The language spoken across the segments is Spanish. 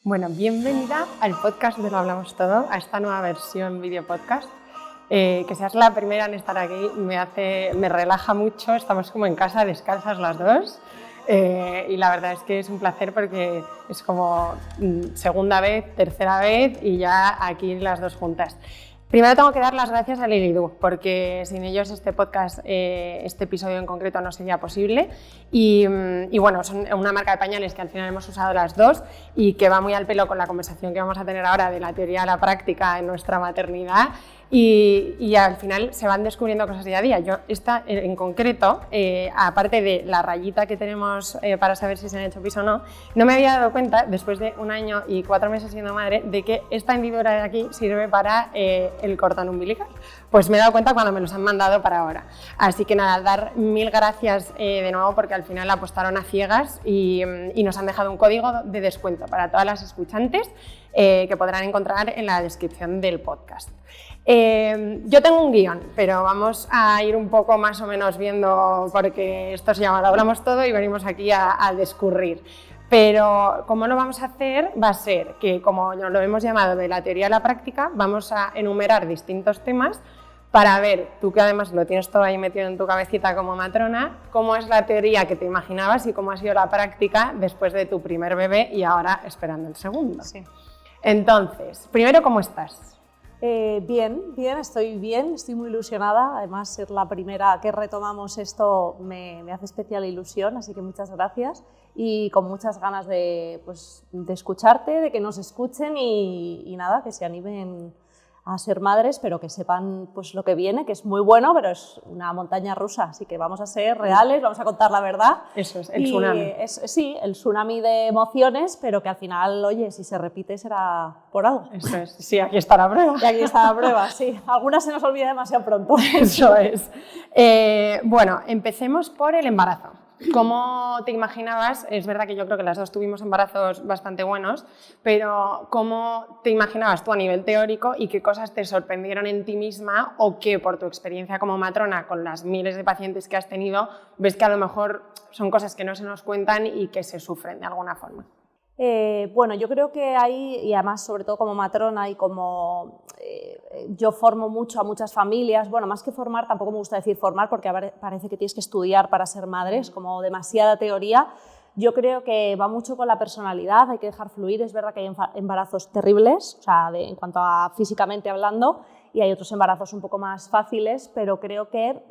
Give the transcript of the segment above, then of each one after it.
Bueno, bienvenida al podcast de Lo Hablamos Todo, a esta nueva versión video podcast. Que seas la primera en estar aquí me relaja mucho, estamos como en casa descalzas las dos y la verdad es que es un placer porque es como segunda vez, tercera vez y ya aquí las dos juntas. Primero tengo que dar las gracias a Lilidu, porque sin ellos este podcast, este episodio en concreto no sería posible. Y bueno, son una marca de pañales que al final hemos usado las dos y que va muy al pelo con la conversación que vamos a tener ahora de la teoría a la práctica en nuestra maternidad. Y al final se van descubriendo cosas día a día. Yo esta en concreto, aparte de la rayita que tenemos para saber si se han hecho pis o no, no me había dado cuenta, después de 1 año y 4 meses siendo madre, de que esta hendidura de aquí sirve para el cordón umbilical. Pues me he dado cuenta cuando me los han mandado para ahora. Así que nada, dar 1000 gracias de nuevo porque al final apostaron a ciegas y nos han dejado un código de descuento para todas las escuchantes que podrán encontrar en la descripción del podcast. Yo tengo un guión, pero vamos a ir un poco más o menos viendo, porque esto se llama Lo Hablamos Todo y venimos aquí a discurrir. Pero como lo vamos a hacer, va a ser que, como lo hemos llamado de la teoría a la práctica, vamos a enumerar distintos temas para ver, tú que además lo tienes todo ahí metido en tu cabecita como matrona, cómo es la teoría que te imaginabas y cómo ha sido la práctica después de tu primer bebé y ahora esperando el segundo. Sí. Entonces, primero, ¿cómo estás? Bien, estoy muy ilusionada. Además, ser la primera que retomamos esto me hace especial ilusión, así que muchas gracias. Y con muchas ganas de escucharte, de que nos escuchen y nada, que se animen a ser madres, pero que sepan pues, lo que viene, que es muy bueno, pero es una montaña rusa, así que vamos a ser reales, vamos a contar la verdad. Eso es, el tsunami. Sí, el tsunami de emociones, pero que al final, oye, si se repite será por algo. Eso es, sí, aquí está la prueba. Y aquí está la prueba, sí. Algunas se nos olvida demasiado pronto. Eso es. Bueno, empecemos por el embarazo. ¿Cómo te imaginabas? Es verdad que yo creo que las dos tuvimos embarazos bastante buenos, pero ¿cómo te imaginabas tú a nivel teórico y qué cosas te sorprendieron en ti misma o que por tu experiencia como matrona con las miles de pacientes que has tenido ves que a lo mejor son cosas que no se nos cuentan y que se sufren de alguna forma? Bueno, yo creo que hay, y además sobre todo como matrona y como yo formo mucho a muchas familias, bueno, más que formar, tampoco me gusta decir formar porque parece que tienes que estudiar para ser madre, es como demasiada teoría. Yo creo que va mucho con la personalidad, hay que dejar fluir, es verdad que hay embarazos terribles, o sea, en cuanto a físicamente hablando, y hay otros embarazos un poco más fáciles, pero creo que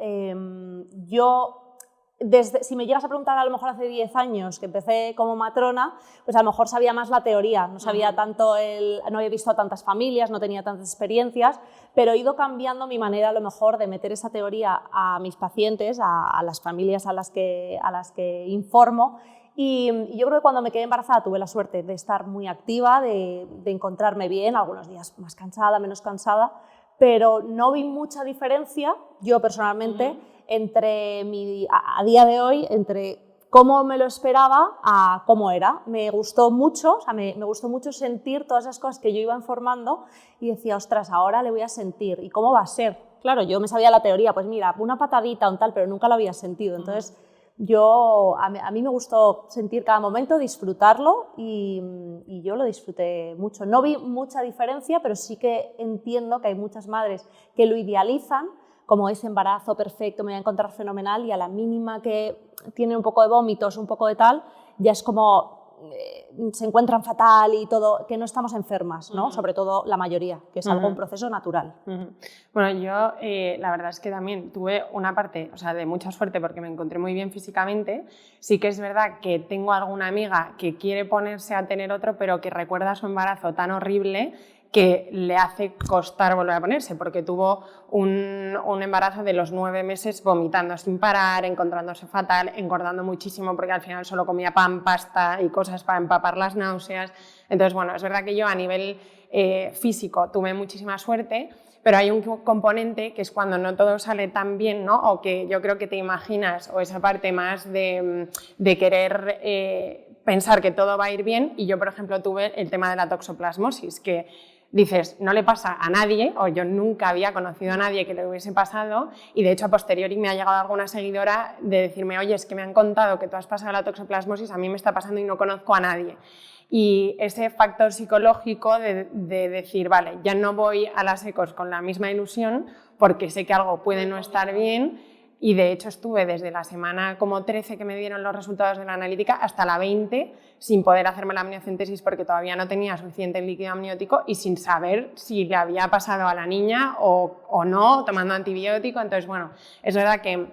si me llegas a preguntar a lo mejor hace 10 años que empecé como matrona, pues a lo mejor sabía más la teoría, no sabía tanto no había visto a tantas familias, no tenía tantas experiencias, pero he ido cambiando mi manera a lo mejor de meter esa teoría a mis pacientes, a las familias a las que informo. Y yo creo que cuando me quedé embarazada tuve la suerte de estar muy activa, de encontrarme bien, algunos días más cansada, menos cansada, pero no vi mucha diferencia, yo personalmente, a día de hoy, entre cómo me lo esperaba a cómo era. Me gustó mucho, o sea, me gustó mucho sentir todas esas cosas que yo iba informando y decía, ostras, ahora le voy a sentir, ¿y cómo va a ser? Claro, yo me sabía la teoría, pues mira, una patadita o un tal, pero nunca lo había sentido, entonces a mí me gustó sentir cada momento, disfrutarlo y yo lo disfruté mucho. No vi mucha diferencia, pero sí que entiendo que hay muchas madres que lo idealizan como ese embarazo perfecto, me voy a encontrar fenomenal y a la mínima que tiene un poco de vómitos, un poco de tal, ya es como se encuentran fatal y todo, que no estamos enfermas, ¿no? Sobre todo la mayoría, que es algo un proceso natural. Bueno, yo la verdad es que también tuve una parte, o sea, de mucha suerte porque me encontré muy bien físicamente. Sí que es verdad que tengo alguna amiga que quiere ponerse a tener otro, pero que recuerda su embarazo tan horrible que le hace costar volver a ponerse, porque tuvo un embarazo de los 9 meses vomitando sin parar, encontrándose fatal, engordando muchísimo porque al final solo comía pan, pasta y cosas para empapar las náuseas. Entonces, bueno, es verdad que yo a nivel físico tuve muchísima suerte, pero hay un componente que es cuando no todo sale tan bien, ¿no? O que yo creo que te imaginas, o esa parte más de querer pensar que todo va a ir bien, y yo, por ejemplo, tuve el tema de la toxoplasmosis, que dices, no le pasa a nadie, o yo nunca había conocido a nadie que le hubiese pasado, y de hecho a posteriori me ha llegado alguna seguidora de decirme, oye, es que me han contado que tú has pasado la toxoplasmosis, a mí me está pasando y no conozco a nadie. Y ese factor psicológico de decir, vale, ya no voy a las ecos con la misma ilusión porque sé que algo puede no estar bien. Y de hecho estuve desde la semana como 13 que me dieron los resultados de la analítica hasta la 20 sin poder hacerme la amniocentesis porque todavía no tenía suficiente líquido amniótico y sin saber si le había pasado a la niña o no, tomando antibiótico. Entonces, bueno, es verdad que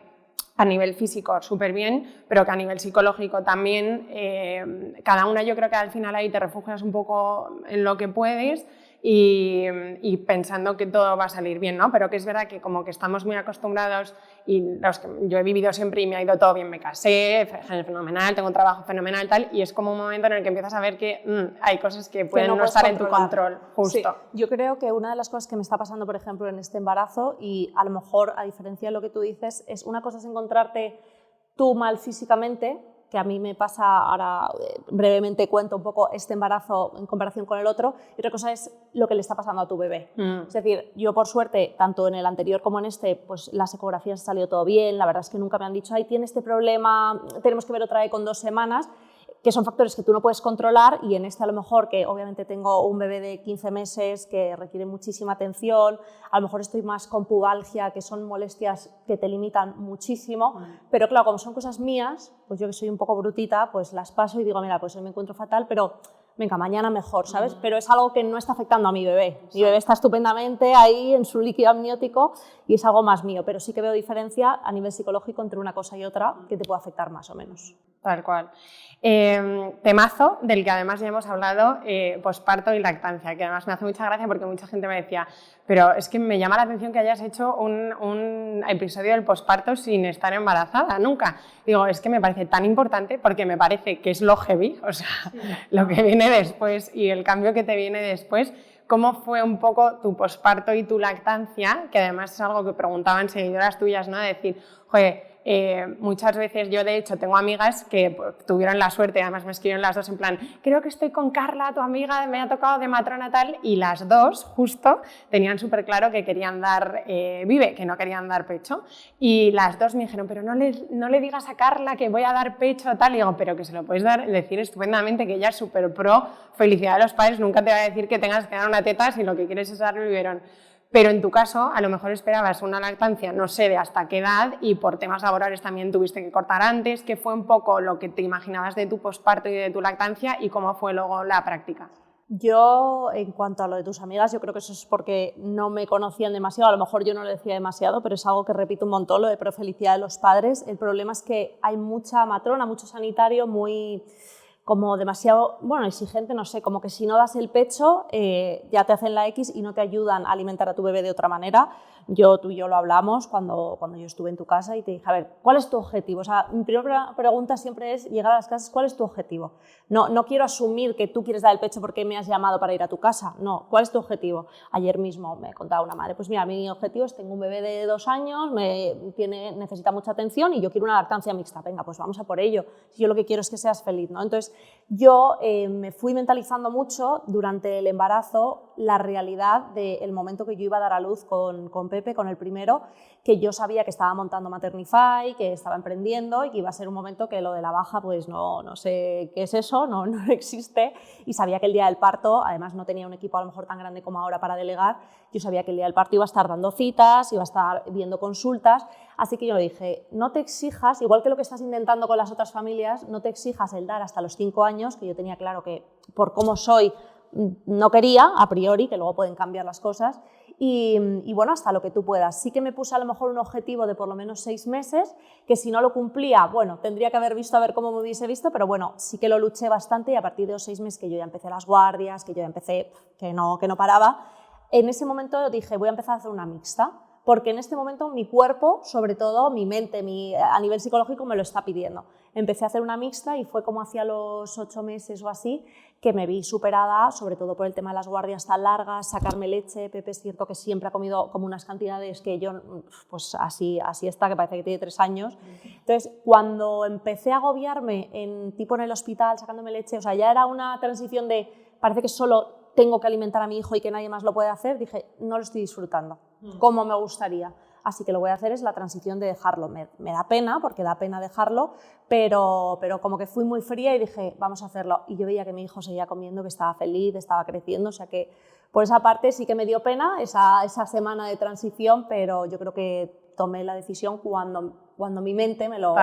a nivel físico súper bien, pero que a nivel psicológico también, cada una yo creo que al final ahí te refugias un poco en lo que puedes y pensando que todo va a salir bien, ¿no? Pero que es verdad que como que estamos muy acostumbrados y los que yo he vivido siempre y me ha ido todo bien, me casé, fenomenal, tengo un trabajo fenomenal tal, y es como un momento en el que empiezas a ver que hay cosas que pueden no estar en tu control, justo. Sí. Yo creo que una de las cosas que me está pasando, por ejemplo, en este embarazo, y a lo mejor a diferencia de lo que tú dices, es una cosa es encontrarte tú mal físicamente, que a mí me pasa, ahora brevemente cuento un poco este embarazo en comparación con el otro, y otra cosa es lo que le está pasando a tu bebé. Es decir, yo por suerte, tanto en el anterior como en este, pues las ecografías salió todo bien, la verdad es que nunca me han dicho, ay, tiene este problema, tenemos que ver otra vez con 2 semanas, que son factores que tú no puedes controlar, y en este a lo mejor, que obviamente tengo un bebé de 15 meses que requiere muchísima atención, a lo mejor estoy más con pubalgia, que son molestias que te limitan muchísimo, pero claro, como son cosas mías, pues yo que soy un poco brutita, pues las paso y digo, mira, pues hoy me encuentro fatal, pero venga, mañana mejor, ¿sabes? Pero es algo que no está afectando a mi bebé. Mi bebé está estupendamente ahí en su líquido amniótico y es algo más mío, pero sí que veo diferencia a nivel psicológico entre una cosa y otra que te puede afectar más o menos. Tal cual. Temazo del que además ya hemos hablado, posparto y lactancia, que además me hace mucha gracia porque mucha gente me decía, pero es que me llama la atención que hayas hecho un episodio del posparto sin estar embarazada, nunca. Digo, es que me parece tan importante porque me parece que es lo heavy, o sea, sí, lo que viene después y el cambio que te viene después. ¿Cómo fue un poco tu posparto y tu lactancia? Que además es algo que preguntaban seguidoras tuyas, ¿no? De decir, joder, muchas veces yo de hecho tengo amigas que tuvieron la suerte, además me escribieron las dos en plan, creo que estoy con Carla, tu amiga, me ha tocado de matrona tal, y las dos justo tenían súper claro que querían dar Vive, que no querían dar pecho, y las dos me dijeron, pero no le digas a Carla que voy a dar pecho tal, y digo, pero que se lo puedes decir estupendamente, que ella es súper pro, felicidad a los padres, nunca te va a decir que tengas que dar una teta si lo que quieres es dar el biberón. Pero en tu caso, a lo mejor esperabas una lactancia, no sé de hasta qué edad, y por temas laborales también tuviste que cortar antes. ¿Qué fue un poco lo que te imaginabas de tu posparto y de tu lactancia y cómo fue luego la práctica? Yo, en cuanto a lo de tus amigas, yo creo que eso es porque no me conocían demasiado, a lo mejor yo no lo decía demasiado, pero es algo que repito un montón, lo de profelicidad de los padres. El problema es que hay mucha matrona, mucho sanitario, muy como demasiado, bueno, exigente, no sé, como que si no das el pecho ya te hacen la X y no te ayudan a alimentar a tu bebé de otra manera. Tú y yo lo hablamos cuando yo estuve en tu casa y te dije, a ver, ¿cuál es tu objetivo? O sea, mi primera pregunta siempre es llegar a las casas, ¿cuál es tu objetivo? No quiero asumir que tú quieres dar el pecho porque me has llamado para ir a tu casa, no, ¿cuál es tu objetivo? Ayer mismo me contaba una madre, pues mira, mi objetivo es, tengo un bebé de 2 años, necesita mucha atención y yo quiero una lactancia mixta, venga, pues vamos a por ello, yo lo que quiero es que seas feliz, ¿no? Entonces, yo me fui mentalizando mucho durante el embarazo la realidad del momento que yo iba a dar a luz con Pepe, con el primero, que yo sabía que estaba montando Maternify, que estaba emprendiendo y que iba a ser un momento que lo de la baja, pues no sé qué es eso, no existe, y sabía que el día del parto, además no tenía un equipo a lo mejor tan grande como ahora para delegar, yo sabía que el día del parto iba a estar dando citas, iba a estar viendo consultas, así que yo dije, no te exijas, igual que lo que estás intentando con las otras familias, no te exijas el dar hasta los 5 años, que yo tenía claro que por cómo soy no quería, a priori, que luego pueden cambiar las cosas, y bueno, hasta lo que tú puedas. Sí que me puse a lo mejor un objetivo de por lo menos 6 meses, que si no lo cumplía, bueno, tendría que haber visto a ver cómo me hubiese visto, pero bueno, sí que lo luché bastante y a partir de los 6 meses que yo ya empecé las guardias, que yo ya empecé, que no paraba, en ese momento dije, voy a empezar a hacer una mixta, porque en este momento mi cuerpo, sobre todo mi mente, a nivel psicológico me lo está pidiendo. Empecé a hacer una mixta y fue como hacia los 8 meses o así que me vi superada, sobre todo por el tema de las guardias tan largas, sacarme leche. Pepe es cierto que siempre ha comido como unas cantidades que yo, pues así está, que parece que tiene 3 años. Entonces, cuando empecé a agobiarme tipo en el hospital, sacándome leche, o sea, ya era una transición de, parece que solo tengo que alimentar a mi hijo y que nadie más lo puede hacer, dije, no lo estoy disfrutando como me gustaría. así que lo voy a hacer es la transición de dejarlo. Me da pena, porque da pena dejarlo, pero como que fui muy fría y dije, vamos a hacerlo. Y yo veía que mi hijo seguía comiendo, que estaba feliz, estaba creciendo, o sea que por esa parte sí que me dio pena esa semana de transición, pero yo creo que tomé la decisión cuando mi mente me lo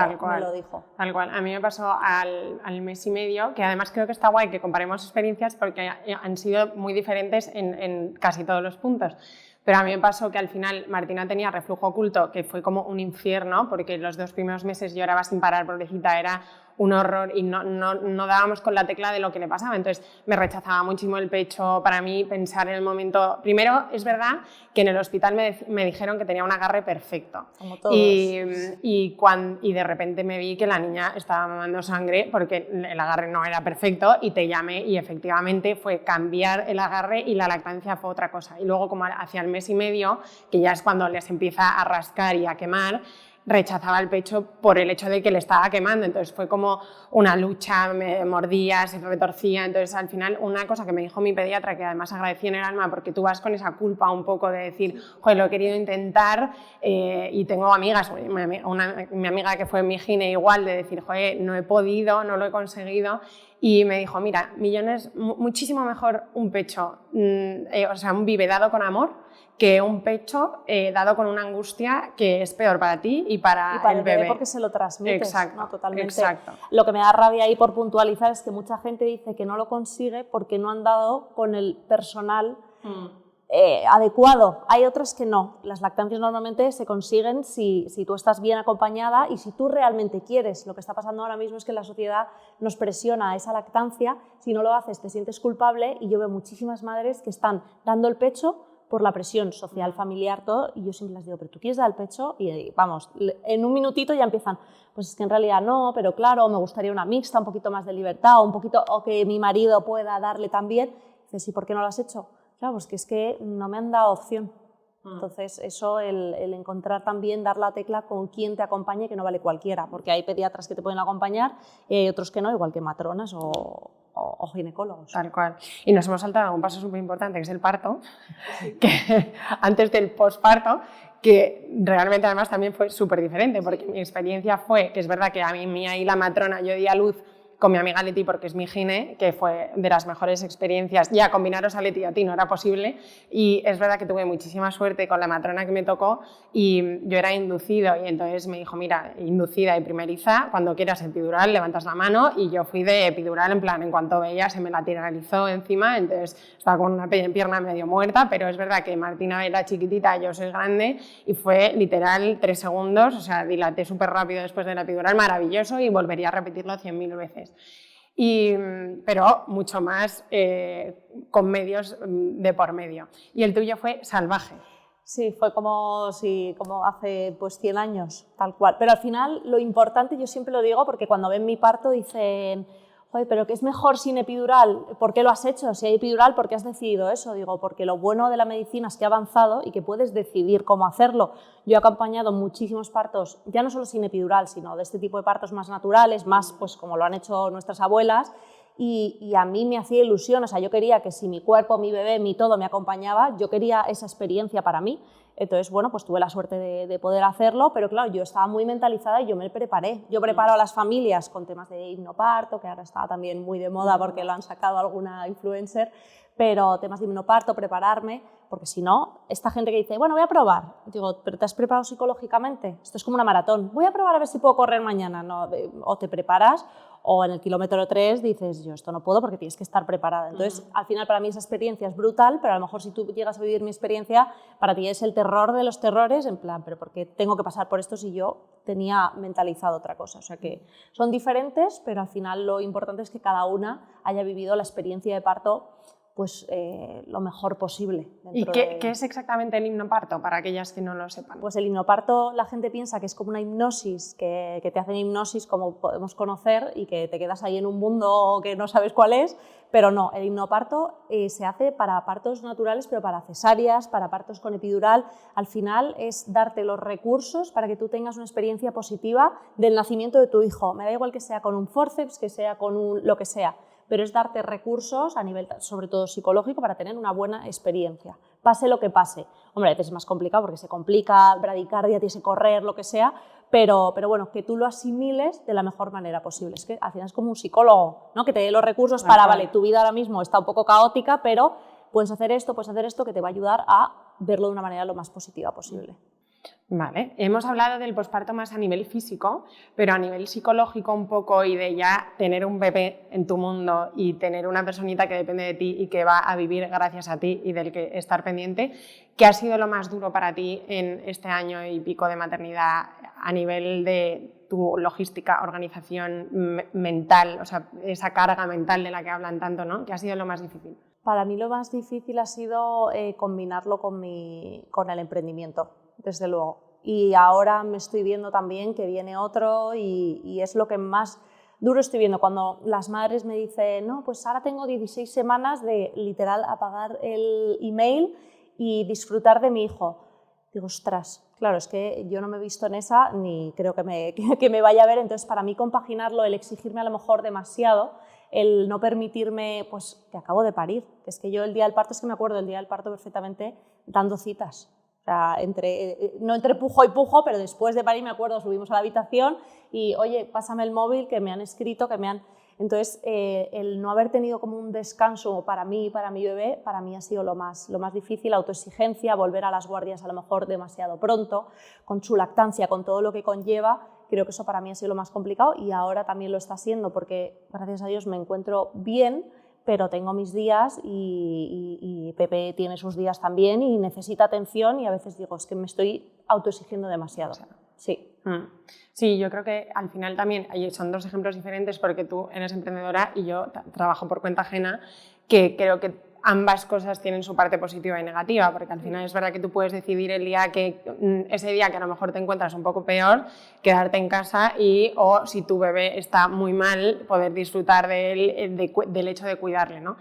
dijo. Tal cual. A mí me pasó al mes y medio, que además creo que está guay que comparemos experiencias porque han sido muy diferentes en casi todos los puntos. Pero a mí me pasó que al final Martina tenía reflujo oculto, que fue como un infierno, porque los 2 primeros meses lloraba sin parar, pobrecita, era un horror y no dábamos con la tecla de lo que le pasaba. Entonces me rechazaba muchísimo el pecho. Para mí pensar en el momento... Primero, es verdad que en el hospital me dijeron que tenía un agarre perfecto. Como todos. Y de repente me vi que la niña estaba mamando sangre porque el agarre no era perfecto y te llamé y efectivamente fue cambiar el agarre y la lactancia fue otra cosa. Y luego como hacia el mes y medio, que ya es cuando les empieza a rascar y a quemar, rechazaba el pecho por el hecho de que le estaba quemando, entonces fue como una lucha, me mordía, se retorcía, entonces al final una cosa que me dijo mi pediatra, que además agradecí en el alma, porque tú vas con esa culpa un poco de decir, joder, lo he querido intentar y tengo amigas, mi amiga que fue mi gine igual, de decir, joder, no he podido, no lo he conseguido, y me dijo, mira, muchísimo mejor un pecho, o sea, un bibe dado con amor, que un pecho dado con una angustia que es peor para ti y para el bebé. Porque se lo transmites. Exacto, ¿no? Totalmente. Exacto. Lo que me da rabia ahí por puntualizar es que mucha gente dice que no lo consigue porque no han dado con el personal adecuado. Hay otros que no. Las lactancias normalmente se consiguen si tú estás bien acompañada y si tú realmente quieres. Lo que está pasando ahora mismo es que la sociedad nos presiona a esa lactancia. Si no lo haces te sientes culpable y yo veo muchísimas madres que están dando el pecho por la presión social, familiar, todo, y yo siempre les digo, pero tú quieres dar el pecho, y vamos, en un minutito ya empiezan, pues es que en realidad no, pero claro, me gustaría una mixta, un poquito más de libertad, o que mi marido pueda darle también. Dices, ¿y por qué no lo has hecho? Claro, pues que es que no me han dado opción. Entonces, eso, el encontrar también, dar la tecla con quien te acompañe, que no vale cualquiera, porque hay pediatras que te pueden acompañar y hay otros que no, igual que matronas o ginecólogos. Tal cual. Y nos hemos saltado un paso súper importante, que es el parto, que antes del posparto, que realmente además también fue súper diferente, porque mi experiencia fue, que es verdad que a mí ahí la matrona, yo di a luz con mi amiga Leti, porque es mi gine, que fue de las mejores experiencias. Ya combinaros a Leti y a ti no era posible, y es verdad que tuve muchísima suerte con la matrona que me tocó, y yo era inducido, y entonces me dijo, mira, inducida y primeriza, cuando quieras epidural levantas la mano, y yo fui de epidural, en plan, en cuanto veía se me lateralizó encima, entonces estaba con una pierna medio muerta, pero es verdad que Martina era chiquitita, yo soy grande, y fue literal 3 segundos, o sea, dilaté súper rápido después de la epidural, maravilloso, y volvería a repetirlo 100.000 veces. Pero mucho más con medios de por medio. Y el tuyo fue salvaje. Sí, fue como hace 100 años, tal cual. Pero al final lo importante, yo siempre lo digo, porque cuando ven mi parto dicen, oye, pero que es mejor sin epidural, ¿por qué lo has hecho? Si hay epidural, ¿por qué has decidido eso? Digo, porque lo bueno de la medicina es que ha avanzado y que puedes decidir cómo hacerlo. Yo he acompañado muchísimos partos, ya no solo sin epidural, sino de este tipo de partos más naturales, más pues como lo han hecho nuestras abuelas, y a mí me hacía ilusión, o sea, yo quería que si mi cuerpo, mi bebé, mi todo me acompañaba, yo quería esa experiencia para mí. Entonces, bueno, pues tuve la suerte de poder hacerlo, pero claro, yo estaba muy mentalizada y yo me preparé. Yo preparo a las familias con temas de hipnoparto, que ahora está también muy de moda porque lo han sacado alguna influencer, pero temas de hipnoparto, prepararme, porque si no, esta gente que dice, bueno, voy a probar, digo, ¿pero te has preparado psicológicamente? Esto es como una maratón, voy a probar a ver si puedo correr mañana, no, o te preparas, o en el kilómetro 3 dices, yo esto no puedo porque tienes que estar preparada. Entonces, al final para mí esa experiencia es brutal, pero a lo mejor si tú llegas a vivir mi experiencia, para ti es el terror de los terrores, en plan, pero ¿por qué tengo que pasar por esto si yo tenía mentalizado otra cosa? O sea que son diferentes, pero al final lo importante es que cada una haya vivido la experiencia de parto pues lo mejor posible. ¿Y qué es exactamente el hipnoparto, para aquellas que no lo sepan? Pues el hipnoparto, la gente piensa que es como una hipnosis, que te hacen hipnosis como podemos conocer y que te quedas ahí en un mundo que no sabes cuál es, pero no, el hipnoparto se hace para partos naturales, pero para cesáreas, para partos con epidural. Al final es darte los recursos para que tú tengas una experiencia positiva del nacimiento de tu hijo. Me da igual que sea con un forceps, que sea con lo que sea. pero es darte recursos a nivel, sobre todo psicológico, para tener una buena experiencia, pase lo que pase. Hombre, a veces es más complicado porque se complica, bradicardia, tienes que correr, lo que sea, pero bueno, que tú lo asimiles de la mejor manera posible. Es que al final es como un psicólogo, ¿no? Que te dé los recursos para, vale, tu vida ahora mismo está un poco caótica, pero puedes hacer esto, que te va a ayudar a verlo de una manera lo más positiva posible. Vale, hemos hablado del posparto más a nivel físico, pero a nivel psicológico un poco y de ya tener un bebé en tu mundo y tener una personita que depende de ti y que va a vivir gracias a ti y del que estar pendiente, ¿qué ha sido lo más duro para ti en este año y pico de maternidad a nivel de tu logística, organización mental, o sea, esa carga mental de la que hablan tanto, ¿no? ¿Qué ha sido lo más difícil? Para mí lo más difícil ha sido combinarlo con el emprendimiento, desde luego. Y ahora me estoy viendo también que viene otro y es lo que más duro estoy viendo. Cuando las madres me dicen, no, pues ahora tengo 16 semanas de literal apagar el email y disfrutar de mi hijo. Digo, ostras, claro, es que yo no me he visto en esa ni creo que me vaya a ver. Entonces, para mí compaginarlo, el exigirme a lo mejor demasiado, el no permitirme, pues que acabo de parir. Es que yo el día del parto, es que me acuerdo del día del parto perfectamente dando citas. O sea, no entre pujo y pujo, pero después de parir me acuerdo, subimos a la habitación y, oye, pásame el móvil, que me han escrito, que me han... Entonces, el no haber tenido como un descanso para mí y para mi bebé, para mí ha sido lo más difícil, autoexigencia, volver a las guardias a lo mejor demasiado pronto, con su lactancia, con todo lo que conlleva. Creo que eso para mí ha sido lo más complicado y ahora también lo está siendo porque, gracias a Dios, me encuentro bien, pero tengo mis días y Pepe tiene sus días también y necesita atención y a veces digo, es que me estoy autoexigiendo demasiado. Sí. Sí, yo creo que al final también son dos ejemplos diferentes porque tú eres emprendedora y yo trabajo por cuenta ajena, que creo que ambas cosas tienen su parte positiva y negativa, porque al final es verdad que tú puedes decidir ese día que a lo mejor te encuentras un poco peor, quedarte en casa o si tu bebé está muy mal, poder disfrutar del hecho de cuidarle, ¿no?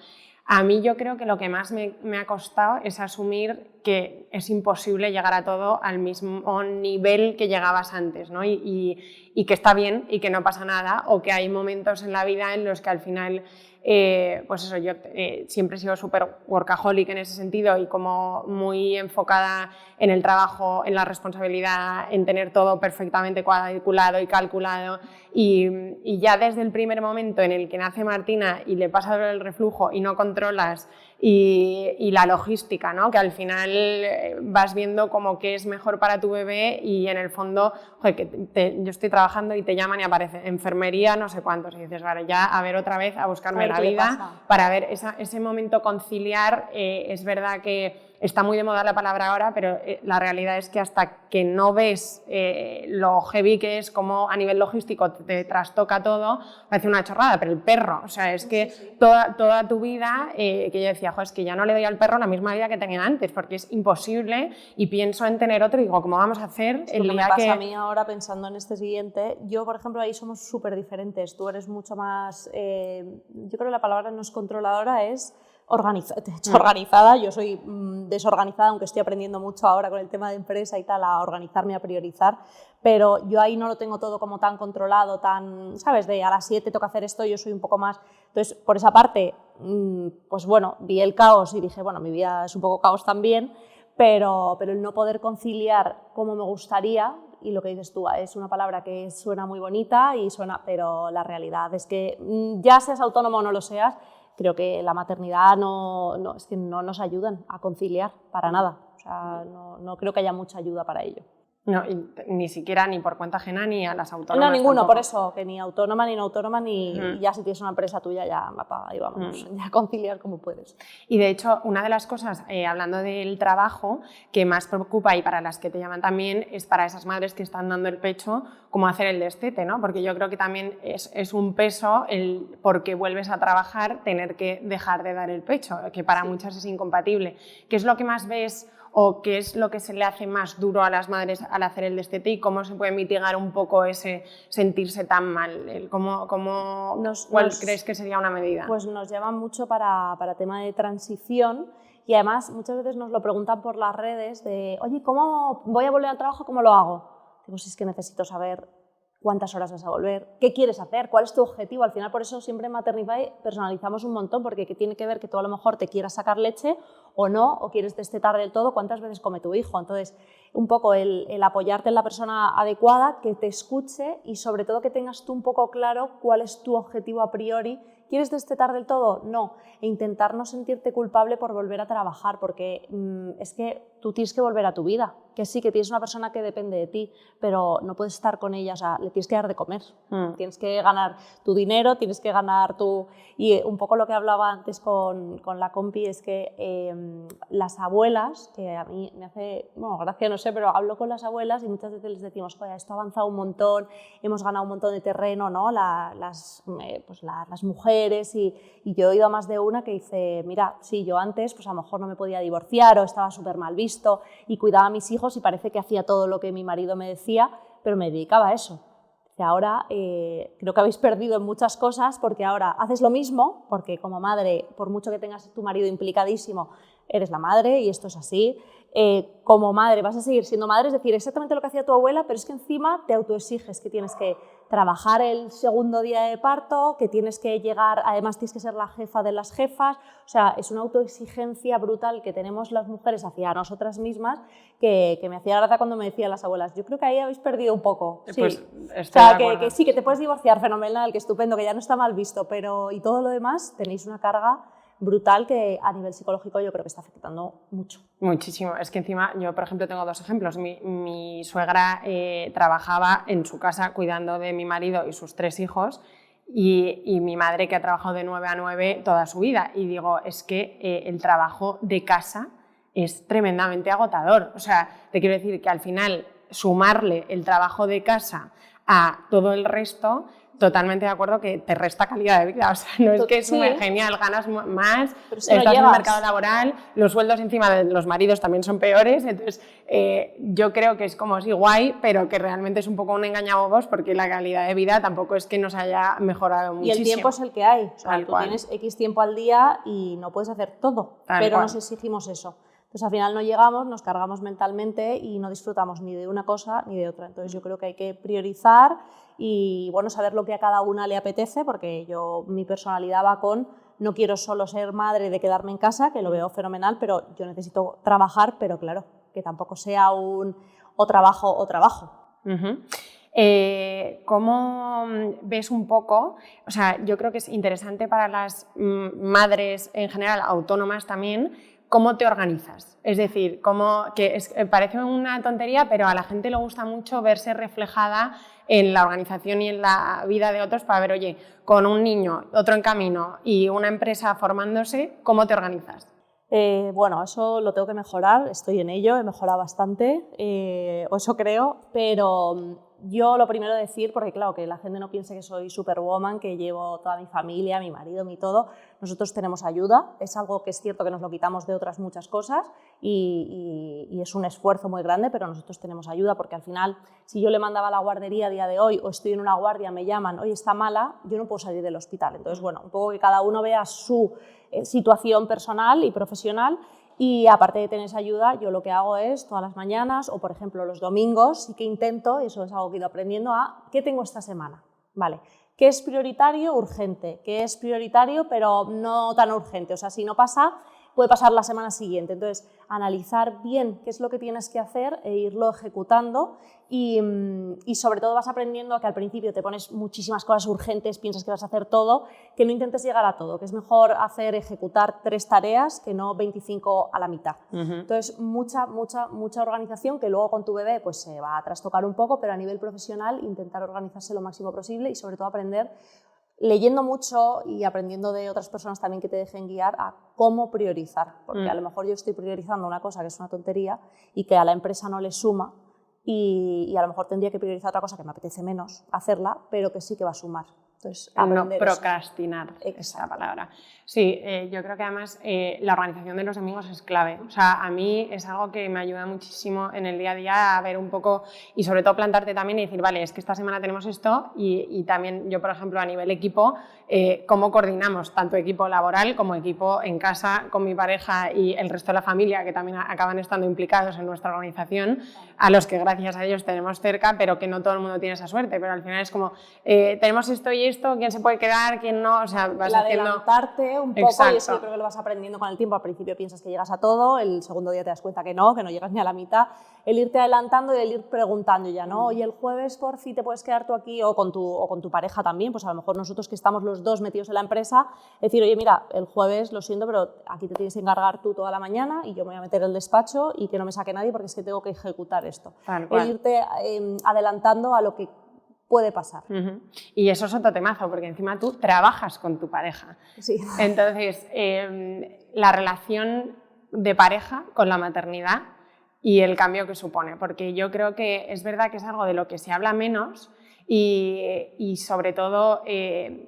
A mí yo creo que lo que más me ha costado es asumir que es imposible llegar a todo al mismo nivel que llegabas antes, ¿no? Y que está bien y que no pasa nada, o que hay momentos en la vida en los que al final, pues eso, yo siempre he sido súper workaholic en ese sentido y como muy enfocada en el trabajo, en la responsabilidad, en tener todo perfectamente cuadriculado y calculado y ya desde el primer momento en el que nace Martina y le pasa el reflujo y no controlas y la logística, ¿no? Que al final vas viendo como que es mejor para tu bebé y en el fondo, joder, yo estoy trabajando y te llaman y aparece enfermería, no sé cuántos, y dices, vale, ya a ver otra vez a buscarme la vida para ver ese momento conciliar. Es verdad que está muy de moda la palabra ahora, pero la realidad es que hasta que no ves lo heavy que es, como a nivel logístico te trastoca todo, parece una chorrada, pero el perro, o sea, es que toda tu vida, que yo decía, es que ya no le doy al perro la misma vida que tenía antes, porque es imposible y pienso en tener otro y digo, ¿cómo vamos a hacer el día que...? Lo que me pasa a mí ahora pensando en este siguiente, yo, por ejemplo, ahí somos súper diferentes, tú eres mucho más, yo creo que la palabra no es controladora, es... organizada, yo soy desorganizada, aunque estoy aprendiendo mucho ahora con el tema de empresa y tal, a organizarme, a priorizar, pero yo ahí no lo tengo todo como tan controlado, tan, ¿sabes? De a las 7 toca hacer esto, yo soy un poco más... Entonces, por esa parte, pues bueno, vi el caos y dije, bueno, mi vida es un poco caos también, pero el no poder conciliar como me gustaría, y lo que dices tú, es una palabra que suena muy bonita, pero la realidad es que ya seas autónomo o no lo seas, creo que la maternidad es que no nos ayudan a conciliar para nada. O sea, no creo que haya mucha ayuda para ello. No, ni siquiera ni por cuenta ajena ni a las autónomas. No, ninguno, tampoco. Por eso, que ni autónoma ni no autónoma, ni ya si tienes una empresa tuya, ya ahí vamos, ya conciliar como puedes. Y de hecho, una de las cosas, hablando del trabajo, que más preocupa y para las que te llaman también, es para esas madres que están dando el pecho, cómo hacer el destete, ¿no? Porque yo creo que también es un peso porque vuelves a trabajar, tener que dejar de dar el pecho, que para muchas es incompatible. ¿Qué es lo que más ves o qué es lo que se le hace más duro a las madres al hacer el destete y cómo se puede mitigar un poco ese sentirse tan mal? ¿Cuál crees que sería una medida? Pues nos llevan mucho para tema de transición y además muchas veces nos lo preguntan por las redes de, oye, ¿cómo voy a volver al trabajo? ¿Cómo lo hago? Digo, si es que necesito saber cuántas horas vas a volver, qué quieres hacer, cuál es tu objetivo. Al final, por eso siempre en Maternify personalizamos un montón, porque tiene que ver que tú a lo mejor te quieras sacar leche o no, o quieres destetar del todo, cuántas veces come tu hijo. Entonces, un poco el apoyarte en la persona adecuada, que te escuche y sobre todo que tengas tú un poco claro cuál es tu objetivo a priori. ¿Quieres destetar del todo? No. E intentar no sentirte culpable por volver a trabajar, porque es que tú tienes que volver a tu vida. Que sí, que tienes una persona que depende de ti, pero no puedes estar con ella, o sea, le tienes que dar de comer. Tienes que ganar tu dinero, tienes que ganar tu... Y un poco lo que hablaba antes con la compi es que las abuelas, que a mí me hace, bueno, gracia, no sé, pero hablo con las abuelas y muchas veces les decimos, oye, esto ha avanzado un montón, hemos ganado un montón de terreno, ¿no? Las mujeres, y yo he oído a más de una que dice, mira, sí, yo antes pues a lo mejor no me podía divorciar o estaba súper mal visto y cuidaba a mis hijos y parece que hacía todo lo que mi marido me decía, pero me dedicaba a eso. Y ahora creo que habéis perdido en muchas cosas porque ahora haces lo mismo, porque como madre, por mucho que tengas tu marido implicadísimo, eres la madre y esto es así. Como madre vas a seguir siendo madre, es decir, exactamente lo que hacía tu abuela, pero es que encima te autoexiges que tienes que trabajar el segundo día de parto, que tienes que llegar, además tienes que ser la jefa de las jefas, o sea, es una autoexigencia brutal que tenemos las mujeres hacia nosotras mismas que me hacía gracia cuando me decían las abuelas, yo creo que ahí habéis perdido un poco. Sí. Pues o sea, que sí, que te Sí. puedes divorciar, fenomenal, que estupendo, que ya no está mal visto, pero y todo lo demás tenéis una carga brutal que a nivel psicológico yo creo que está afectando mucho. Muchísimo. Es que encima yo, por ejemplo, tengo dos ejemplos. Mi suegra trabajaba en su casa cuidando de mi marido y sus 3 hijos y mi madre que ha trabajado de 9 a 9 toda su vida. Y digo, es que el trabajo de casa es tremendamente agotador. O sea, te quiero decir que al final sumarle el trabajo de casa a todo el resto... Totalmente de acuerdo que te resta calidad de vida, o sea, no es que es Sí. genial, ganas más, Pero si no estás en el llegas. mercado laboral, los sueldos encima de los maridos también son peores, entonces yo creo que es como sí guay, pero que realmente es un poco un engañabobos porque la calidad de vida tampoco es que nos haya mejorado muchísimo. Y el tiempo es el que hay, o sea, Tal tú cual. tienes X tiempo al día y no puedes hacer todo, Tal pero cual. nos exigimos eso. Entonces al final no llegamos, nos cargamos mentalmente y no disfrutamos ni de una cosa ni de otra. Entonces yo creo que hay que priorizar y bueno, saber lo que a cada una le apetece, porque mi personalidad va con no quiero solo ser madre de quedarme en casa, que lo veo fenomenal, pero yo necesito trabajar, pero claro, que tampoco sea un o trabajo o trabajo. Uh-huh. ¿Cómo ves un poco? O sea, yo creo que es interesante para las madres en general, autónomas también, ¿cómo te organizas? Es decir, parece una tontería, pero a la gente le gusta mucho verse reflejada en la organización y en la vida de otros para ver, oye, con un niño, otro en camino y una empresa formándose, ¿cómo te organizas? Bueno, eso lo tengo que mejorar, estoy en ello, he mejorado bastante, o eso creo, pero yo lo primero decir, porque claro, que la gente no piense que soy superwoman, que llevo toda mi familia, mi marido, mi todo, nosotros tenemos ayuda, es algo que es cierto que nos lo quitamos de otras muchas cosas y es un esfuerzo muy grande, pero nosotros tenemos ayuda porque al final, si yo le mandaba a la guardería a día de hoy o estoy en una guardia, me llaman, oye, está mala, yo no puedo salir del hospital, entonces bueno, un poco que cada uno vea su situación personal y profesional. Y aparte de tener esa ayuda, yo lo que hago es todas las mañanas o por ejemplo los domingos sí que intento, eso es algo que he ido aprendiendo, ¿qué tengo esta semana? Vale, ¿qué es prioritario? Urgente. ¿Qué es prioritario pero no tan urgente? O sea, si no pasa, puede pasar la semana siguiente. Entonces, analizar bien qué es lo que tienes que hacer e irlo ejecutando y sobre todo vas aprendiendo a que al principio te pones muchísimas cosas urgentes, piensas que vas a hacer todo, que no intentes llegar a todo, que es mejor ejecutar 3 tareas que no 25 a la mitad. Entonces, mucha organización que luego con tu bebé pues se va a trastocar un poco, pero a nivel profesional intentar organizarse lo máximo posible y sobre todo aprender leyendo mucho y aprendiendo de otras personas también que te dejen guiar a cómo priorizar, porque a lo mejor yo estoy priorizando una cosa que es una tontería y que a la empresa no le suma y a lo mejor tendría que priorizar otra cosa que me apetece menos hacerla, pero que sí que va a sumar. Entonces, no procrastinar, esa palabra. Sí, yo creo que además la organización de los domingos es clave. O sea, a mí es algo que me ayuda muchísimo en el día a día a ver un poco y sobre todo plantarte también y decir, vale, es que esta semana tenemos esto y también yo, por ejemplo, a nivel equipo, cómo coordinamos tanto equipo laboral como equipo en casa con mi pareja y el resto de la familia que también acaban estando implicados en nuestra organización, a los que gracias a ellos tenemos cerca, pero que no todo el mundo tiene esa suerte, pero al final es como, tenemos esto y esto, quién se puede quedar, quién no, o sea, vas haciendo... adelantarte un poco. Exacto. Y eso yo creo que lo vas aprendiendo con el tiempo. Al principio piensas que llegas a todo, el segundo día te das cuenta que no llegas ni a la mitad. El irte adelantando y el ir preguntando ya, ¿no? Oye, el jueves por fin te puedes quedar tú aquí o con tu pareja también, pues a lo mejor nosotros que estamos los dos metidos en la empresa, decir, oye, mira, el jueves lo siento, pero aquí te tienes que encargar tú toda la mañana y yo me voy a meter en el despacho y que no me saque nadie porque es que tengo que ejecutar esto. El irte adelantando a lo que puede pasar. Y eso es otro temazo, porque encima tú trabajas con tu pareja. Sí. Entonces, la relación de pareja con la maternidad y el cambio que supone, porque yo creo que es verdad que es algo de lo que se habla menos y sobre todo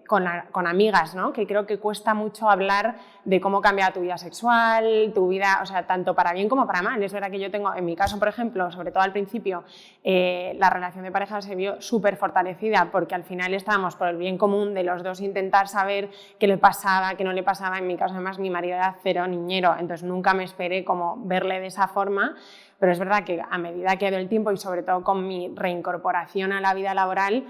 con amigas, ¿no? Que creo que cuesta mucho hablar de cómo cambia tu vida sexual, tu vida, o sea, tanto para bien como para mal. Es verdad que yo tengo, en mi caso, por ejemplo, sobre todo al principio, la relación de pareja se vio súper fortalecida porque al final estábamos por el bien común de los dos intentar saber qué le pasaba, qué no le pasaba. En mi caso, además, mi marido era cero niñero, entonces nunca me esperé como verle de esa forma. Pero es verdad que a medida que ha ido el tiempo y sobre todo con mi reincorporación a la vida laboral,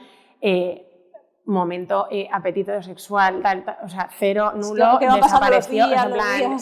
apetito sexual, o sea, cero, nulo, desapareció. En plan,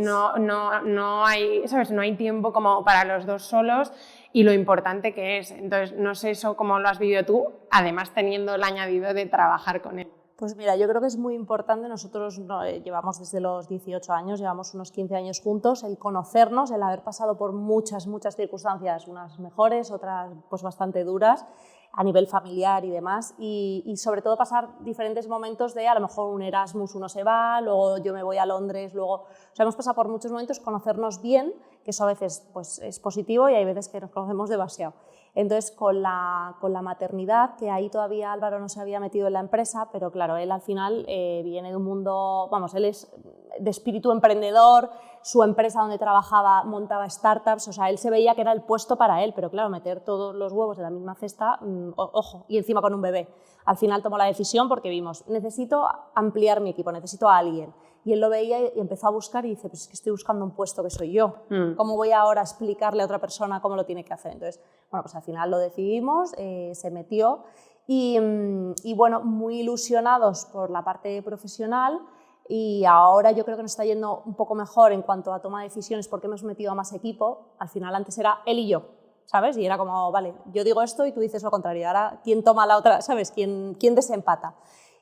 no hay, ¿sabes? No hay tiempo como para los dos solos y lo importante que es. Entonces, no sé eso cómo lo has vivido tú, además teniendo el añadido de trabajar con él. Pues mira, yo creo que es muy importante, nosotros llevamos desde los 18 años, llevamos unos 15 años juntos, el conocernos, el haber pasado por muchas circunstancias, unas mejores, otras pues bastante duras, a nivel familiar y demás, y sobre todo pasar diferentes momentos de a lo mejor un Erasmus, uno se va, luego yo me voy a Londres, luego, o sea, hemos pasado por muchos momentos, conocernos bien, que eso a veces pues, es positivo y hay veces que nos conocemos demasiado. Entonces, con la maternidad, que ahí todavía Álvaro no se había metido en la empresa, pero claro, él al final viene de un mundo, vamos, él es de espíritu emprendedor, su empresa donde trabajaba montaba startups, o sea, él se veía que era el puesto para él, pero claro, meter todos los huevos en la misma cesta, ojo, y encima con un bebé. Al final tomó la decisión porque vimos, necesito ampliar mi equipo, necesito a alguien. Y él lo veía y empezó a buscar y dice, pues es que estoy buscando un puesto que soy yo. ¿Cómo voy ahora a explicarle a otra persona cómo lo tiene que hacer? Entonces, bueno, pues al final lo decidimos, se metió y bueno, muy ilusionados por la parte profesional y ahora yo creo que nos está yendo un poco mejor en cuanto a toma de decisiones porque hemos metido a más equipo. Al final antes era él y yo, ¿sabes? Y era como, vale, yo digo esto y tú dices lo contrario. Ahora, ¿quién toma la otra? ¿Sabes? ¿Quién desempata?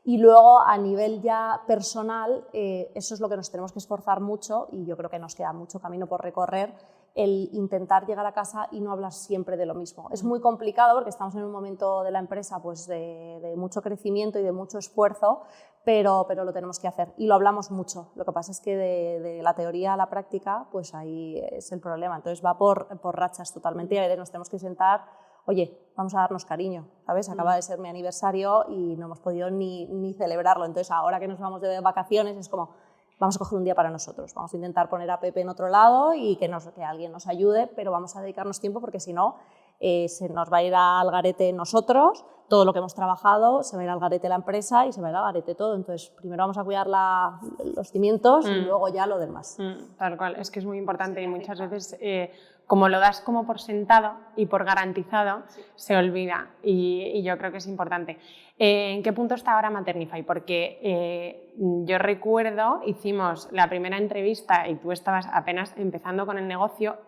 Y luego, a nivel ya personal, eso es lo que nos tenemos que esforzar mucho y yo creo que nos queda mucho camino por recorrer, el intentar llegar a casa y no hablar siempre de lo mismo. Es muy complicado porque estamos en un momento de la empresa pues, de mucho crecimiento y de mucho esfuerzo, pero lo tenemos que hacer y lo hablamos mucho. Lo que pasa es que de la teoría a la práctica, pues ahí es el problema. Entonces va por rachas totalmente y a veces nos tenemos que sentar, oye, vamos a darnos cariño, ¿sabes? Acaba de ser mi aniversario y no hemos podido ni celebrarlo. Entonces, ahora que nos vamos de vacaciones, es como, vamos a coger un día para nosotros. Vamos a intentar poner a Pepe en otro lado y que alguien nos ayude, pero vamos a dedicarnos tiempo porque si no, se nos va a ir al garete nosotros, todo lo que hemos trabajado, se va a ir al garete la empresa y se va a ir al garete todo. Entonces, primero vamos a cuidar los cimientos y luego ya lo demás. Tal cual, es que es muy importante y muchas veces... como lo das como por sentado y por garantizado, se olvida y yo creo que es importante. ¿En qué punto está ahora Maternify? Porque yo recuerdo, hicimos la primera entrevista y tú estabas apenas empezando con el negocio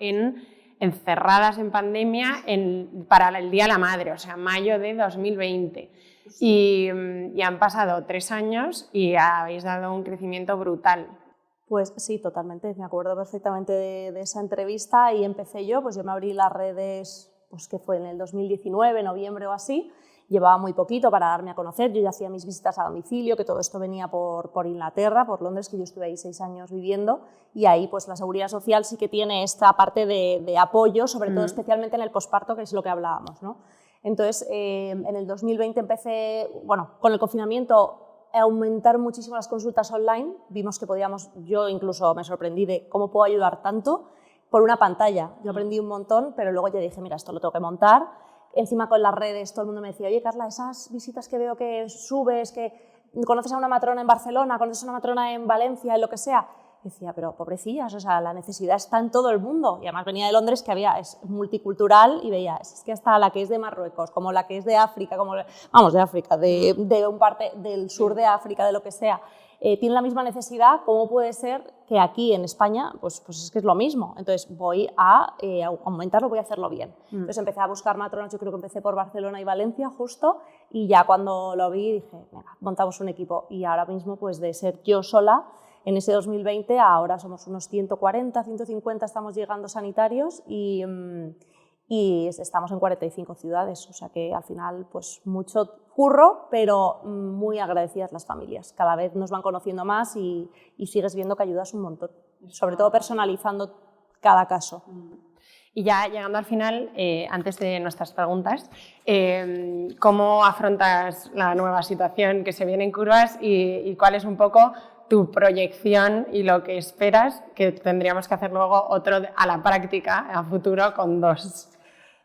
encerradas en pandemia para el Día de la Madre, o sea, mayo de 2020. Y han pasado 3 años y habéis dado un crecimiento brutal. Pues sí, totalmente. Me acuerdo perfectamente de esa entrevista y empecé yo me abrí las redes, pues que fue en el 2019, noviembre o así. Llevaba muy poquito para darme a conocer. Yo ya hacía mis visitas a domicilio, que todo esto venía por Inglaterra, por Londres, que yo estuve ahí 6 años viviendo. Y ahí pues la Seguridad Social sí que tiene esta parte de apoyo, sobre todo especialmente en el posparto, que es lo que hablábamos, ¿no? Entonces, en el 2020 empecé, bueno, con el confinamiento, a aumentar muchísimo las consultas online. Vimos que podíamos, yo incluso me sorprendí de cómo puedo ayudar tanto por una pantalla. Yo aprendí un montón, pero luego ya dije, mira, esto lo tengo que montar. Encima con las redes todo el mundo me decía, oye Carla, esas visitas que veo que subes, que conoces a una matrona en Barcelona, conoces a una matrona en Valencia, en lo que sea. Y decía, pero pobrecillas, o sea, la necesidad está en todo el mundo. Y además venía de Londres, que es multicultural, y veía, es que hasta la que es de Marruecos, como la que es de África, de África, de un parte del sur de África, de lo que sea, tiene la misma necesidad. ¿Cómo puede ser que aquí en España, pues es que es lo mismo? Entonces voy a aumentarlo, voy a hacerlo bien. Entonces empecé a buscar matronas, yo creo que empecé por Barcelona y Valencia justo, y ya cuando lo vi dije, venga, montamos un equipo. Y ahora mismo, pues de ser yo sola, en ese 2020 ahora somos unos 140, 150 estamos llegando sanitarios y estamos en 45 ciudades, o sea que al final pues mucho curro, pero muy agradecidas las familias. Cada vez nos van conociendo más y sigues viendo que ayudas un montón, sobre todo personalizando cada caso. Y ya llegando al final, antes de nuestras preguntas, ¿cómo afrontas la nueva situación que se viene en curvas y cuál es un poco tu proyección y lo que esperas que tendríamos que hacer luego otro a la práctica a futuro con 2?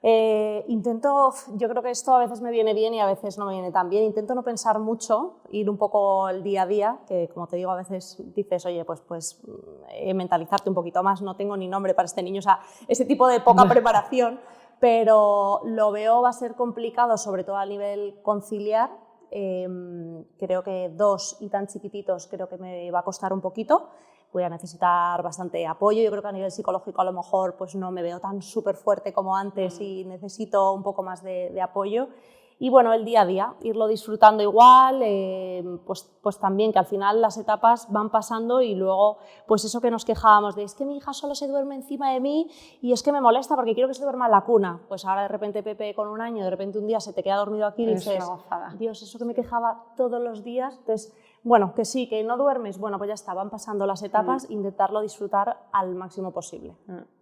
Yo creo que esto a veces me viene bien y a veces no me viene tan bien. Intento no pensar mucho, ir un poco el día a día, que como te digo, a veces dices, oye, pues mentalizarte un poquito más, no tengo ni nombre para este niño, o sea, ese tipo de poca preparación, pero lo veo va a ser complicado, sobre todo a nivel conciliar. Creo que 2 y tan chiquititos creo que me va a costar un poquito. Voy a necesitar bastante apoyo. Yo creo que a nivel psicológico a lo mejor pues no me veo tan súper fuerte como antes y necesito un poco más de apoyo. Y bueno, el día a día, irlo disfrutando igual, pues también que al final las etapas van pasando y luego pues eso que nos quejábamos de es que mi hija solo se duerme encima de mí y es que me molesta porque quiero que se duerma en la cuna. Pues ahora de repente Pepe con 1 año, de repente un día se te queda dormido aquí y dices, Dios, eso que me quejaba todos los días. Entonces, bueno, que sí, que no duermes, bueno, pues ya está, van pasando las etapas, intentarlo disfrutar al máximo posible.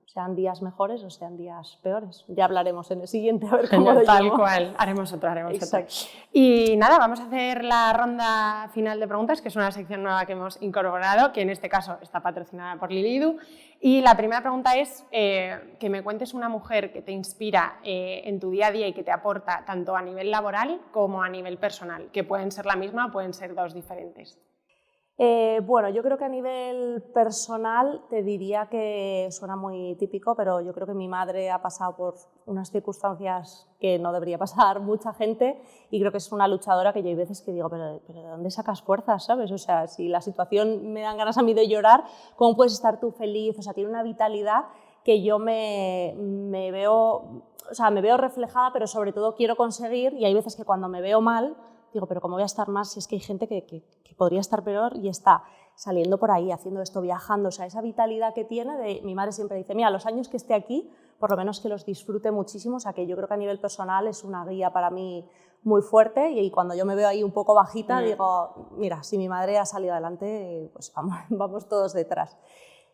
Sean días mejores o sean días peores. Ya hablaremos en el siguiente a ver cómo lo Tal llevo. cual, haremos otro. Exacto. Y nada, vamos a hacer la ronda final de preguntas, que es una sección nueva que hemos incorporado, que en este caso está patrocinada por Lilidu. Y la primera pregunta es que me cuentes una mujer que te inspira en tu día a día y que te aporta tanto a nivel laboral como a nivel personal, que pueden ser la misma o pueden ser 2 diferentes. Bueno, yo creo que a nivel personal te diría que suena muy típico, pero yo creo que mi madre ha pasado por unas circunstancias que no debería pasar mucha gente y creo que es una luchadora que yo hay veces que digo, pero ¿de dónde sacas fuerzas, sabes? O sea, si la situación me dan ganas a mí de llorar, ¿cómo puedes estar tú feliz? O sea, tiene una vitalidad que yo me veo reflejada, pero sobre todo quiero conseguir y hay veces que cuando me veo mal digo, pero ¿cómo voy a estar más si es que hay gente que podría estar peor y está saliendo por ahí, haciendo esto, viajando? O sea, esa vitalidad que tiene, mi madre siempre dice, mira, los años que esté aquí, por lo menos que los disfrute muchísimo, o sea, que yo creo que a nivel personal es una guía para mí muy fuerte y cuando yo me veo ahí un poco bajita, digo, mira, si mi madre ha salido adelante, pues vamos todos detrás.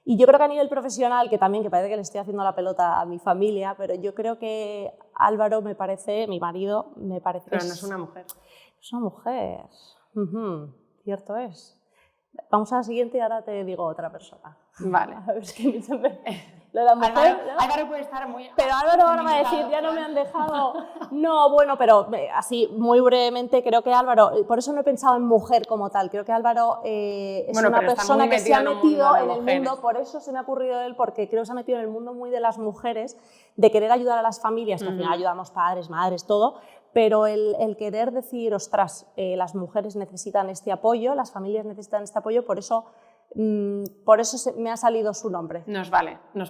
Y yo creo que a nivel profesional, que parece que le estoy haciendo la pelota a mi familia, pero yo creo que Álvaro mi marido, me parece pero no es una mujer. Es una mujer, cierto es. Vamos a la siguiente y ahora te digo otra persona. Vale. A ver, es que lo de la mujer, Álvaro puede estar muy... Pero Álvaro ahora va a decir, ya no me han dejado... No, bueno, pero así, muy brevemente, creo que Álvaro, por eso no he pensado en mujer como tal, creo que Álvaro es una persona que se ha metido en el mundo, por eso se me ha ocurrido él, porque creo que se ha metido en el mundo muy de las mujeres, de querer ayudar a las familias, que al final ayudamos padres, madres, todo, pero el querer decir, ostras, las mujeres necesitan este apoyo, las familias necesitan este apoyo, por eso me ha salido su nombre. Nos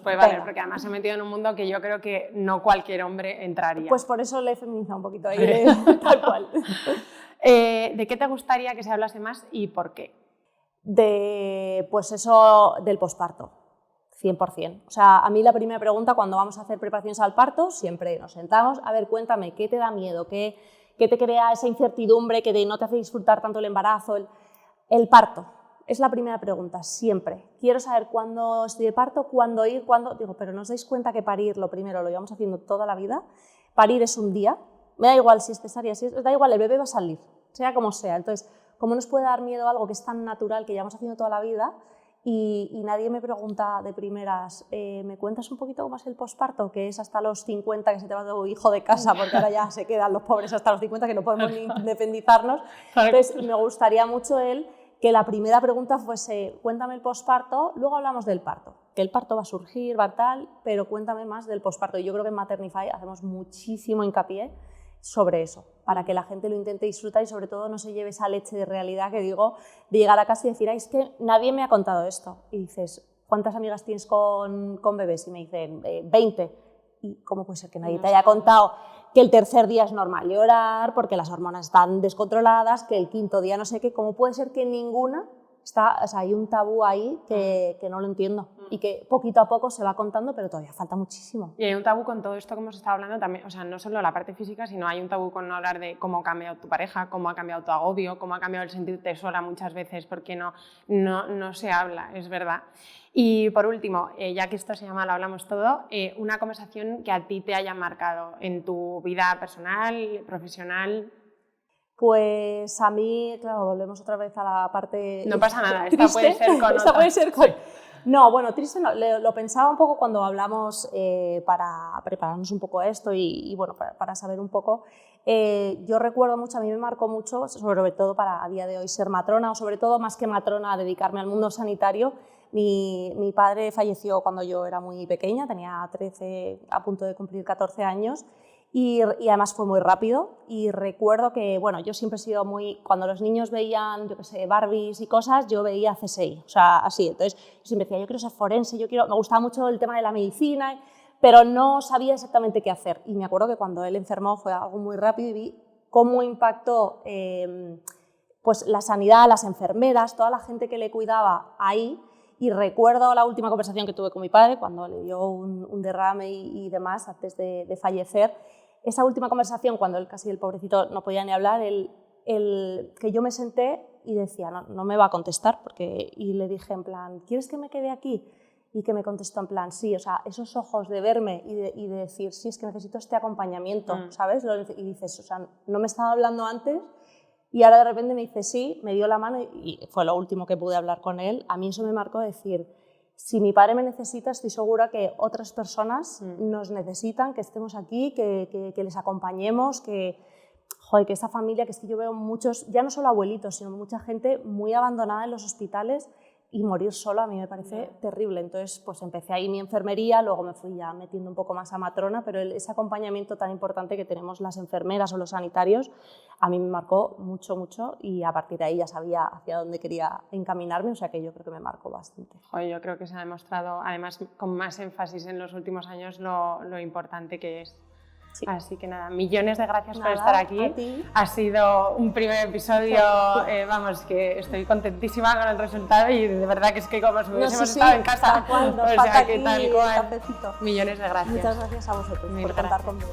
puede valer, porque además se ha metido en un mundo que yo creo que no cualquier hombre entraría. Pues por eso le he feminizado un poquito ahí, tal cual. ¿De qué te gustaría que se hablase más y por qué? Pues eso del posparto, 100%. O sea, a mí la primera pregunta cuando vamos a hacer preparaciones al parto, siempre nos sentamos, a ver, cuéntame, ¿qué te da miedo? ¿Qué te crea esa incertidumbre que no te hace disfrutar tanto el embarazo? El parto. Es la primera pregunta, siempre. Quiero saber cuándo estoy de parto, cuándo ir, cuándo... Digo, pero ¿no os dais cuenta que parir, lo primero, lo llevamos haciendo toda la vida? Parir es un día, me da igual si es cesárea, da igual, el bebé va a salir, sea como sea. Entonces, ¿cómo nos puede dar miedo algo que es tan natural, que llevamos haciendo toda la vida? Y nadie me pregunta de primeras, ¿me cuentas un poquito cómo es el posparto? Que es hasta los 50 que se te va tu hijo de casa, porque ahora ya se quedan los pobres hasta los 50 que no podemos ni independizarnos. Entonces, me gustaría mucho que la primera pregunta fuese, cuéntame el posparto, luego hablamos del parto, que el parto va a surgir, va tal, pero cuéntame más del posparto. Y yo creo que en Maternify hacemos muchísimo hincapié sobre eso, para que la gente lo intente disfrutar y sobre todo no se lleve esa leche de realidad que digo, de llegar a casa y decir, es que nadie me ha contado esto. Y dices, ¿cuántas amigas tienes con bebés? Y me dicen, 20. ¿Y cómo puede ser que nadie te haya contado que el tercer día es normal llorar, porque las hormonas están descontroladas, que el quinto día no sé qué? ¿Cómo puede ser que ninguna está, o sea, hay un tabú ahí que no lo entiendo y que poquito a poco se va contando, pero todavía falta muchísimo? Y hay un tabú con todo esto que hemos estado hablando también, o sea, no solo la parte física, sino hay un tabú con no hablar de cómo ha cambiado tu pareja, cómo ha cambiado tu agobio, cómo ha cambiado el sentirte sola muchas veces, porque no se habla, es verdad. Y por último, ya que esto se llama Lo hablamos todo, una conversación que a ti te haya marcado en tu vida personal, profesional. Pues a mí, claro, volvemos otra vez a la parte no pasa nada, triste. Esta puede ser con esta puede ser con... No, bueno, triste no, lo pensaba un poco cuando hablamos para prepararnos un poco a esto y bueno, para saber un poco. Yo recuerdo mucho, a mí me marcó mucho, sobre todo para a día de hoy ser matrona, o sobre todo más que matrona, dedicarme al mundo sanitario. Mi padre falleció cuando yo era muy pequeña, tenía 13, a punto de cumplir 14 años. Y además fue muy rápido y recuerdo que, bueno, yo siempre he sido muy... Cuando los niños veían, yo qué sé, Barbies y cosas, yo veía CSI, o sea, así. Entonces, yo siempre decía, yo quiero ser forense, me gustaba mucho el tema de la medicina, pero no sabía exactamente qué hacer. Y me acuerdo que cuando él enfermó fue algo muy rápido y vi cómo impactó pues la sanidad, las enfermeras, toda la gente que le cuidaba ahí. Y recuerdo la última conversación que tuve con mi padre cuando le dio un derrame y demás antes de fallecer. Esa última conversación, cuando él casi el pobrecito no podía ni hablar, que yo me senté y decía, no me va a contestar, y le dije en plan, ¿quieres que me quede aquí? Y que me contestó en plan, sí, o sea, esos ojos de verme y de decir, sí, es que necesito este acompañamiento, ¿sabes? Y dices, o sea, no me estaba hablando antes y ahora de repente me dice sí, me dio la mano y fue lo último que pude hablar con él. A mí eso me marcó decir, si mi padre me necesita, estoy segura que otras personas nos necesitan, que estemos aquí, que les acompañemos, que esa familia, que es que yo veo muchos, ya no solo abuelitos, sino mucha gente muy abandonada en los hospitales y morir sola a mí me parece terrible. Entonces, pues empecé ahí mi enfermería, luego me fui ya metiendo un poco más a matrona, pero ese acompañamiento tan importante que tenemos las enfermeras o los sanitarios, a mí me marcó mucho, mucho y a partir de ahí ya sabía hacia dónde quería encaminarme, o sea que yo creo que me marcó bastante. Yo creo que se ha demostrado, además con más énfasis en los últimos años, lo importante que es. Sí. Así que nada, millones de gracias por estar aquí. Ha sido un primer episodio, vamos, que estoy contentísima con el resultado y de verdad que es que como si hubiésemos estado en casa. O sea, que tal cual. Millones de gracias. Muchas gracias a vosotros por contar conmigo.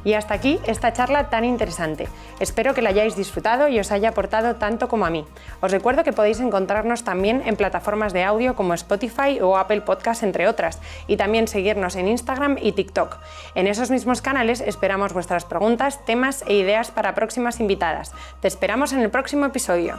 Y hasta aquí esta charla tan interesante. Espero que la hayáis disfrutado y os haya aportado tanto como a mí. Os recuerdo que podéis encontrarnos también en plataformas de audio como Spotify o Apple Podcast, entre otras, y también seguirnos en Instagram y TikTok. En esos mismos canales esperamos vuestras preguntas, temas e ideas para próximas invitadas. Te esperamos en el próximo episodio.